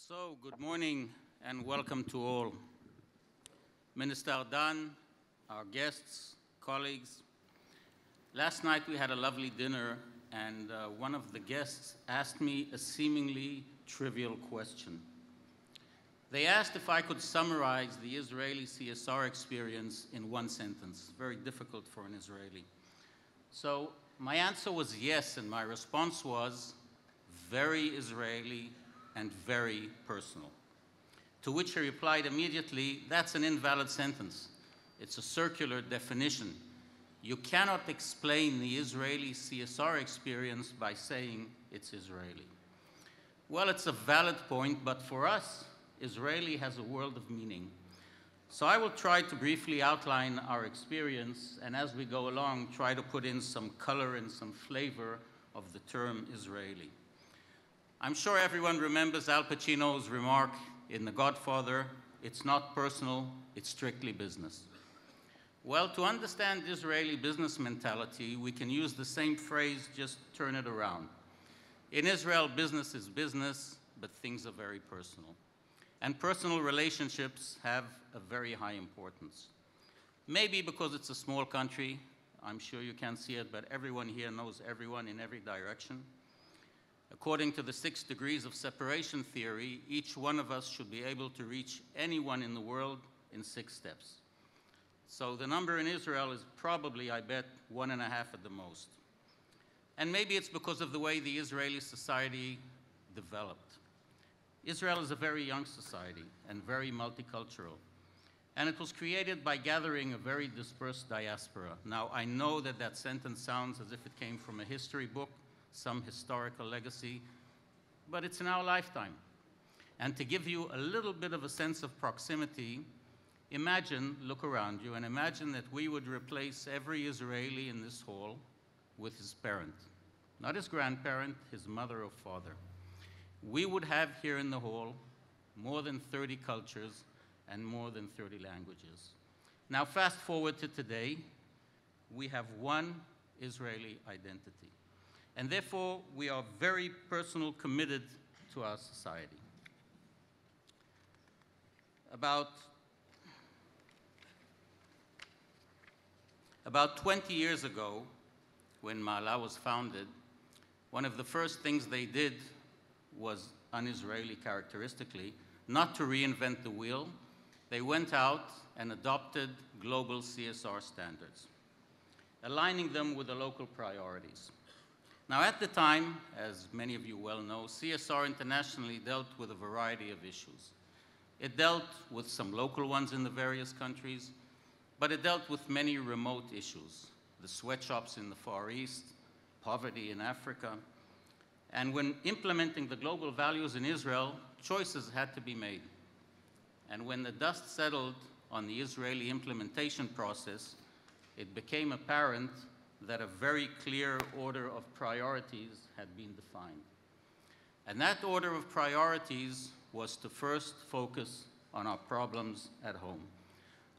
So, good morning and welcome to all. Minister Dan, our guests, colleagues. Last night we had a lovely dinner and one of the guests asked me a seemingly trivial question. They asked if I could summarize the Israeli CSR experience in one sentence. Very difficult for an Israeli. So my answer was yes, and my response was very Israeli and very personal. To which he replied immediately, that's an invalid sentence. It's a circular definition. You cannot explain the Israeli CSR experience by saying it's Israeli. Well, it's a valid point, but for us, Israeli has a world of meaning. So I will try to briefly outline our experience, and as we go along, try to put in some color and some flavor of the term Israeli. I'm sure everyone remembers Al Pacino's remark in The Godfather, it's not personal, it's strictly business. Well, to understand Israeli business mentality, we can use the same phrase, just turn it around. In Israel, business is business, but things are very personal. And personal relationships have a very high importance. Maybe because it's a small country, I'm sure you can't see it, but everyone here knows everyone in every direction. According to the 6 degrees of separation theory, each one of us should be able to reach anyone in the world in 6 steps. So the number in Israel is probably, I bet, 1.5 at the most. And maybe it's because of the way the Israeli society developed. Israel is a very young society and very multicultural. And it was created by gathering a very dispersed diaspora. Now, I know that that sentence sounds as if it came from a history book, some historical legacy, but it's in our lifetime. And to give you a little bit of a sense of proximity, imagine, look around you, and imagine that we would replace every Israeli in this hall with his parent. Not his grandparent, his mother or father. We would have here in the hall more than 30 cultures and more than 30 languages. Now fast forward to today, we have one Israeli identity. And therefore, we are very personal committed to our society. About 20 years ago, when Maala was founded, one of the first things they did was un-Israeli characteristically, not to reinvent the wheel. They went out and adopted global CSR standards, aligning them with the local priorities. Now, at the time, as many of you well know, CSR internationally dealt with a variety of issues. It dealt with some local ones in the various countries, but it dealt with many remote issues, the sweatshops in the Far East, poverty in Africa. And when implementing the global values in Israel, choices had to be made. And when the dust settled on the Israeli implementation process, it became apparent that a very clear order of priorities had been defined. And that order of priorities was to first focus on our problems at home.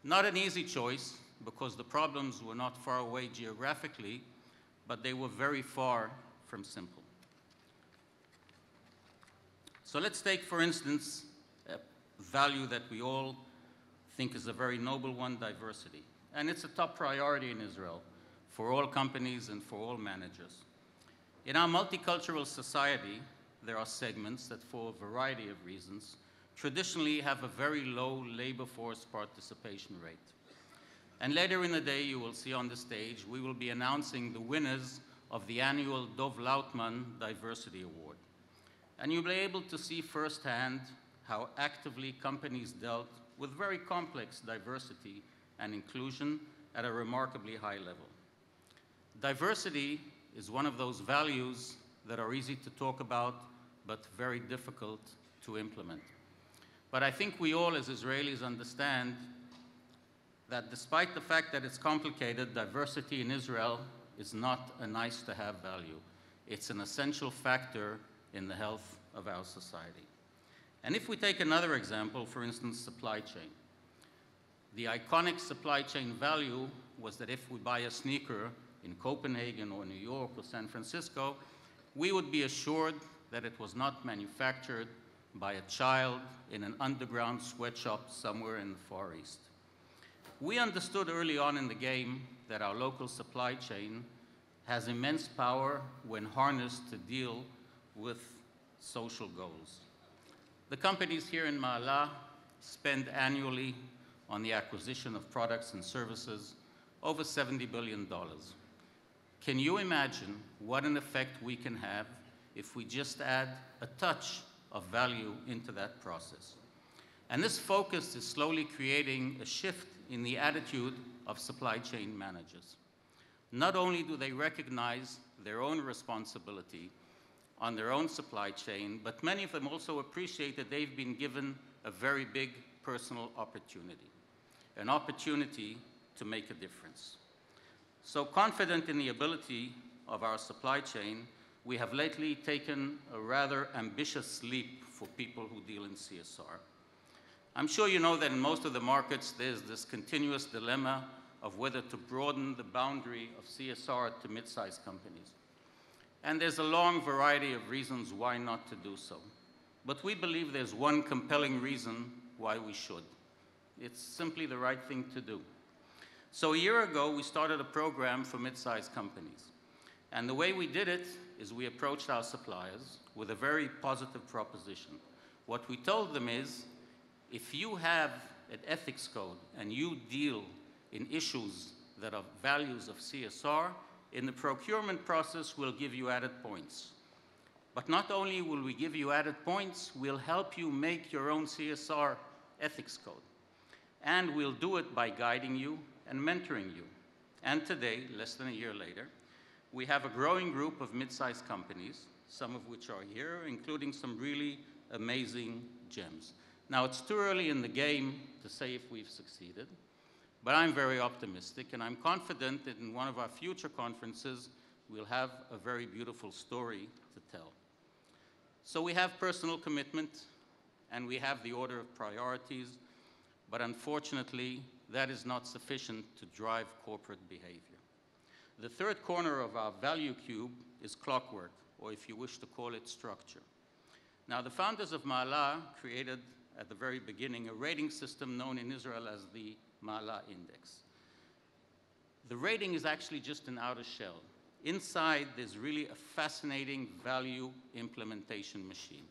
Not an easy choice, because the problems were not far away geographically, but they were very far from simple. So let's take, for instance, a value that we all think is a very noble one, diversity. And it's a top priority in Israel for all companies and for all managers. In our multicultural society, there are segments that, for a variety of reasons, traditionally have a very low labor force participation rate. And later in the day, you will see on the stage, we will be announcing the winners of the annual Dov Lautman Diversity Award. And you'll be able to see firsthand how actively companies dealt with very complex diversity and inclusion at a remarkably high level. Diversity is one of those values that are easy to talk about, but very difficult to implement. But I think we all, as Israelis, understand that despite the fact that it's complicated, diversity in Israel is not a nice-to-have value. It's an essential factor in the health of our society. And if we take another example, for instance, supply chain. The iconic supply chain value was that if we buy a sneaker in Copenhagen or New York or San Francisco, we would be assured that it was not manufactured by a child in an underground sweatshop somewhere in the Far East. We understood early on in the game that our local supply chain has immense power when harnessed to deal with social goals. The companies here in Maala spend annually on the acquisition of products and services over $70 billion. Can you imagine what an effect we can have if we just add a touch of value into that process? And this focus is slowly creating a shift in the attitude of supply chain managers. Not only do they recognize their own responsibility on their own supply chain, but many of them also appreciate that they've been given a very big personal opportunity, an opportunity to make a difference. So confident in the ability of our supply chain, we have lately taken a rather ambitious leap for people who deal in CSR. I'm sure you know that in most of the markets, there's this continuous dilemma of whether to broaden the boundary of CSR to mid-sized companies. And there's a long variety of reasons why not to do so. But we believe there's one compelling reason why we should. It's simply the right thing to do. So a year ago, we started a program for mid-sized companies. And the way we did it is we approached our suppliers with a very positive proposition. What we told them is, if you have an ethics code and you deal in issues that are values of CSR, in the procurement process, we'll give you added points. But not only will we give you added points, we'll help you make your own CSR ethics code. And we'll do it by guiding you and mentoring you. And today, less than a year later, we have a growing group of mid-sized companies, some of which are here, including some really amazing gems. Now, it's too early in the game to say if we've succeeded, but I'm very optimistic, and I'm confident that in one of our future conferences, we'll have a very beautiful story to tell. So we have personal commitment, and we have the order of priorities, but unfortunately, that is not sufficient to drive corporate behavior. The third corner of our value cube is clockwork, or if you wish to call it structure. Now, the founders of Maala created at the very beginning a rating system known in Israel as the Maala Index. The rating is actually just an outer shell. Inside, there's really a fascinating value implementation machine.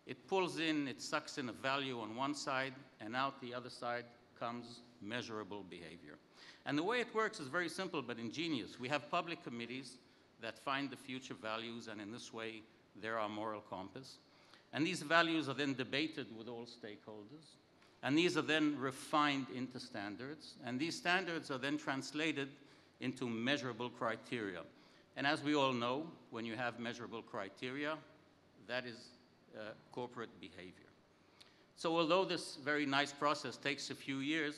It pulls in, it sucks in a value on one side, and out the other side comes measurable behavior. And the way it works is very simple but ingenious. We have public committees that find the future values, and in this way, they're our moral compass. And these values are then debated with all stakeholders. And these are then refined into standards. And these standards are then translated into measurable criteria. And as we all know, when you have measurable criteria, that is corporate behavior. So although this very nice process takes a few years,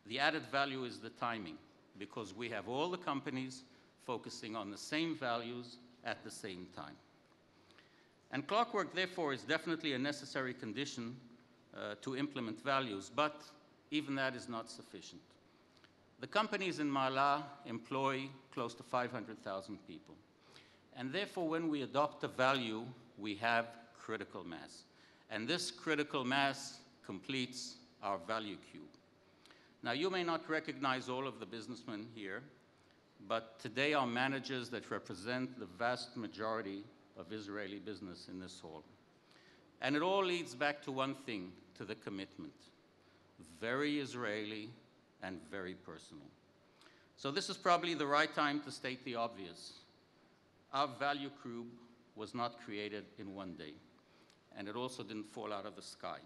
the added value is the timing, because we have all the companies focusing on the same values at the same time. And clockwork, therefore, is definitely a necessary condition to implement values, but even that is not sufficient. The companies in Maala employ close to 500,000 people. And therefore, when we adopt a value, we have critical mass. And this critical mass completes our value cube. Now, you may not recognize all of the businessmen here, but today are managers that represent the vast majority of Israeli business in this hall. And it all leads back to one thing, to the commitment. Very Israeli and very personal. So this is probably the right time to state the obvious. Our value cube was not created in one day, and it also didn't fall out of the sky.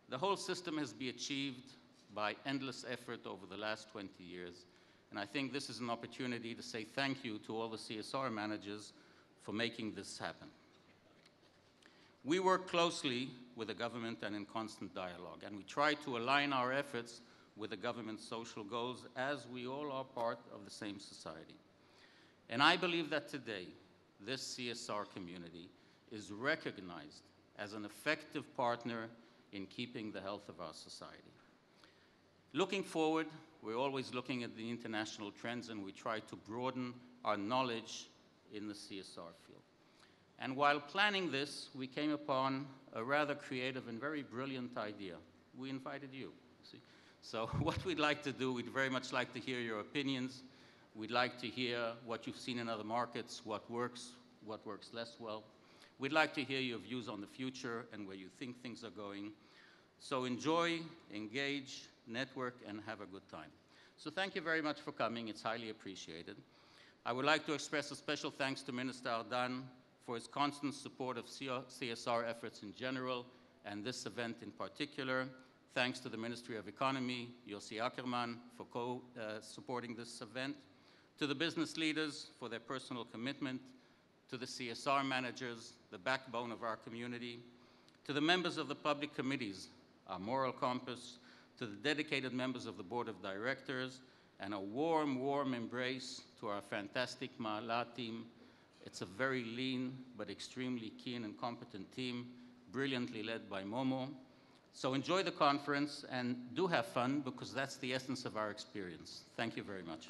The whole system has been achieved by endless effort over the last 20 years, and I think this is an opportunity to say thank you to all the CSR managers for making this happen. We work closely with the government and in constant dialogue, and we try to align our efforts with the government's social goals, as we all are part of the same society. And I believe that today, this CSR community is recognized as an effective partner in keeping the health of our society. Looking forward, we're always looking at the international trends, and we try to broaden our knowledge in the CSR field. And while planning this, we came upon a rather creative and very brilliant idea. We invited you. See? So what we'd like to do, we'd very much like to hear your opinions. We'd like to hear what you've seen in other markets, what works less well. We'd like to hear your views on the future and where you think things are going. So enjoy, engage, network, and have a good time. So thank you very much for coming. It's highly appreciated. I would like to express a special thanks to Minister Ardan for his constant support of CSR efforts in general and this event in particular. Thanks to the Ministry of Economy, Yossi Ackerman, for supporting this event. To the business leaders for their personal commitment. To the CSR managers, the backbone of our community. To the members of the public committees, our moral compass. To the dedicated members of the Board of Directors, and a warm, warm embrace to our fantastic Maala team. It's a very lean but extremely keen and competent team, brilliantly led by Momo. So enjoy the conference and do have fun, because that's the essence of our experience. Thank you very much.